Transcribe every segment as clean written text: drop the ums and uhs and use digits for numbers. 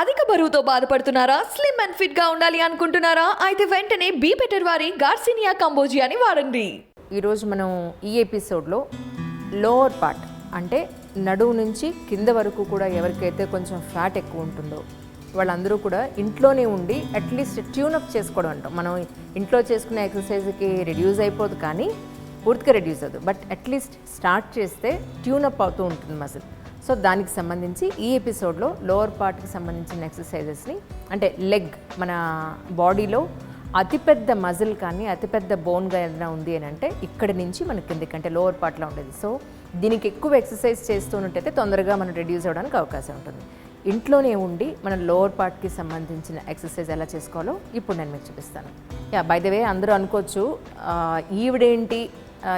అధిక బరువుతో బాధపడుతున్నారా? స్లిమ్ అండ్ ఫిట్ గా ఉండాలి అనుకుంటున్నారా? అయితే వెంటనే బీ బెటర్ వారి గార్సినియా కంబోజియాని వాడండి. ఈరోజు మనం ఈ ఎపిసోడ్లో లోవర్ పార్ట్ అంటే నడుము నుంచి కింద వరకు కూడా ఎవరికైతే కొంచెం ఫ్యాట్ ఎక్కువ ఉంటుందో వాళ్ళందరూ కూడా ఇంట్లోనే ఉండి అట్లీస్ట్ ట్యూనప్ చేసుకోవడం అంటాం. మనం ఇంట్లో చేసుకునే ఎక్సర్సైజ్కి రెడ్యూస్ అయిపోదు, కానీ పూర్తిగా రెడ్యూస్ అవ్వదు, బట్ అట్లీస్ట్ స్టార్ట్ చేస్తే ట్యూనప్ అవుతూ ఉంటుంది మజిల్. సో దానికి సంబంధించి ఈ ఎపిసోడ్లో లోవర్ పార్ట్కి సంబంధించిన ఎక్సర్సైజెస్ని, అంటే లెగ్, మన బాడీలో అతిపెద్ద మజిల్ కానీ అతిపెద్ద బోన్గా ఏదైనా ఉంది అని అంటే ఇక్కడి నుంచి మన కిందకి అంటే లోవర్ పార్ట్లో ఉండేది. సో దీనికి ఎక్కువ ఎక్సర్సైజ్ చేస్తున్నట్టయితే తొందరగా మనం రెడ్యూస్ అవ్వడానికి అవకాశం ఉంటుంది. ఇంట్లోనే ఉండి మన లోవర్ పార్ట్కి సంబంధించిన ఎక్సర్సైజ్ ఎలా చేసుకోవాలో ఇప్పుడు నేను మీకు చూపిస్తాను. బై ద వే అందరూ అనుకోవచ్చు ఈవిడేంటి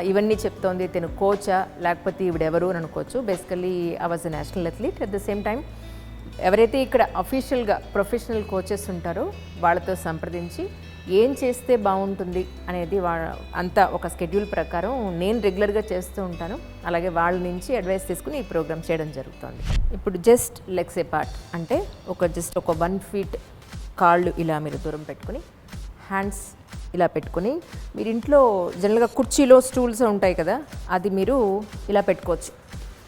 ఇవన్నీ చెప్తోంది, తిను కోచా లేకపోతే ఈవిడెవరు అని అనుకోవచ్చు. Basically I was a national athlete. At the same time ఎవరైతే ఇక్కడ అఫీషియల్గా ప్రొఫెషనల్ కోచెస్ ఉంటారో వాళ్ళతో సంప్రదించి ఏం చేస్తే బాగుంటుంది అనేది అంతా ఒక షెడ్యూల్ ప్రకారం నేను రెగ్యులర్గా చేస్తూ ఉంటాను. అలాగే వాళ్ళ నుంచి అడ్వైస్ తీసుకుని ఈ ప్రోగ్రామ్ చేయడం జరుగుతుంది. ఇప్పుడు జస్ట్ లెగ్స్ ఎపార్ట్ అంటే ఒక 1 feet కాళ్ళు ఇలా మీరు దూరం పెట్టుకుని, హ్యాండ్స్ ఇలా పెట్టుకుని, మీరు ఇంట్లో జనరల్గా కుర్చీలో స్టూల్స్ ఉంటాయి కదా, అది మీరు ఇలా పెట్టుకోవచ్చు.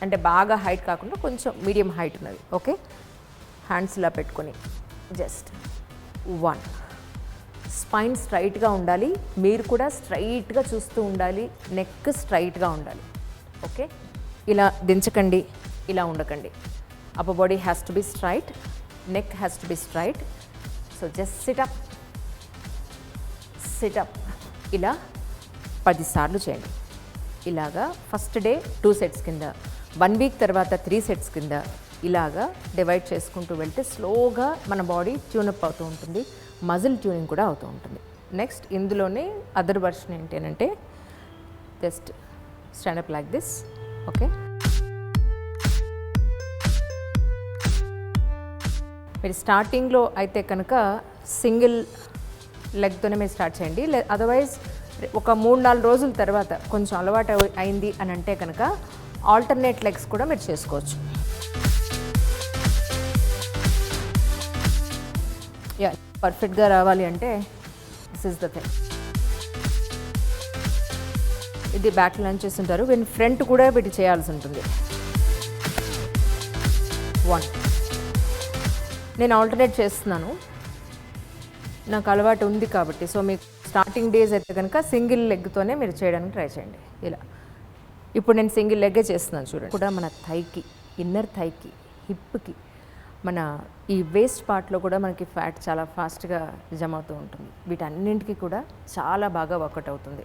అంటే బాగా హైట్ కాకుండా కొంచెం మీడియం హైట్ ఉన్నది. ఓకే, హ్యాండ్స్ ఇలా పెట్టుకొని జస్ట్ 1. స్పైన్ స్ట్రైట్గా ఉండాలి, మీరు కూడా స్ట్రైట్గా చూస్తూ ఉండాలి, నెక్ స్ట్రైట్గా ఉండాలి. ఓకే, ఇలా దించకండి, ఇలా ఉండకండి. Upper body has to be straight, neck has to be straight. So just sit up ఇలా 10 సార్లు చేయండి. ఇలాగా ఫస్ట్ డే 2 sets కింద, 1 week తర్వాత 3 sets కింద ఇలాగా డివైడ్ చేసుకుంటూ వెళ్తే స్లోగా మన బాడీ ట్యూనప్ అవుతూ ఉంటుంది, మజిల్ ట్యూనింగ్ కూడా అవుతూ ఉంటుంది. నెక్స్ట్ ఇందులోనే అదర్ వర్షన్ ఏంటి అని అంటే just stand up like this. Okay, మీరు స్టార్టింగ్లో అయితే కనుక సింగిల్ లెగ్తోనే మీరు స్టార్ట్ చేయండి. అదర్వైజ్ ఒక 3-4 రోజుల తర్వాత కొంచెం అలవాటు అయింది అని అంటే కనుక ఆల్టర్నేట్ లెగ్స్ కూడా మీరు చేసుకోవచ్చు. పర్ఫెక్ట్గా రావాలి అంటే దిస్ ఇస్ ద థింగ్. ఇది బ్యాక్ లంచ్ చేస్తుంటారు, వీళ్ళు ఫ్రంట్ కూడా పెట్టి చేయాల్సి ఉంటుంది. 1 నేను ఆల్టర్నేట్ చేస్తున్నాను, నాకు అలవాటు ఉంది కాబట్టి. సో మీకు స్టార్టింగ్ డేస్ అయితే కనుక సింగిల్ లెగ్తోనే మీరు చేయడానికి ట్రై చేయండి. ఇలా ఇప్పుడు నేను సింగిల్ లెగ్గే చేస్తున్నాను చూడండి. కూడా మన థైకి, ఇన్నర్ థైకి, హిప్కి, మన ఈ వేస్ట్ పార్ట్లో కూడా మనకి ఫ్యాట్ చాలా ఫాస్ట్గా జమ అవుతూ ఉంటుంది. వీటన్నింటికి కూడా చాలా బాగా వర్కౌట్ అవుతుంది.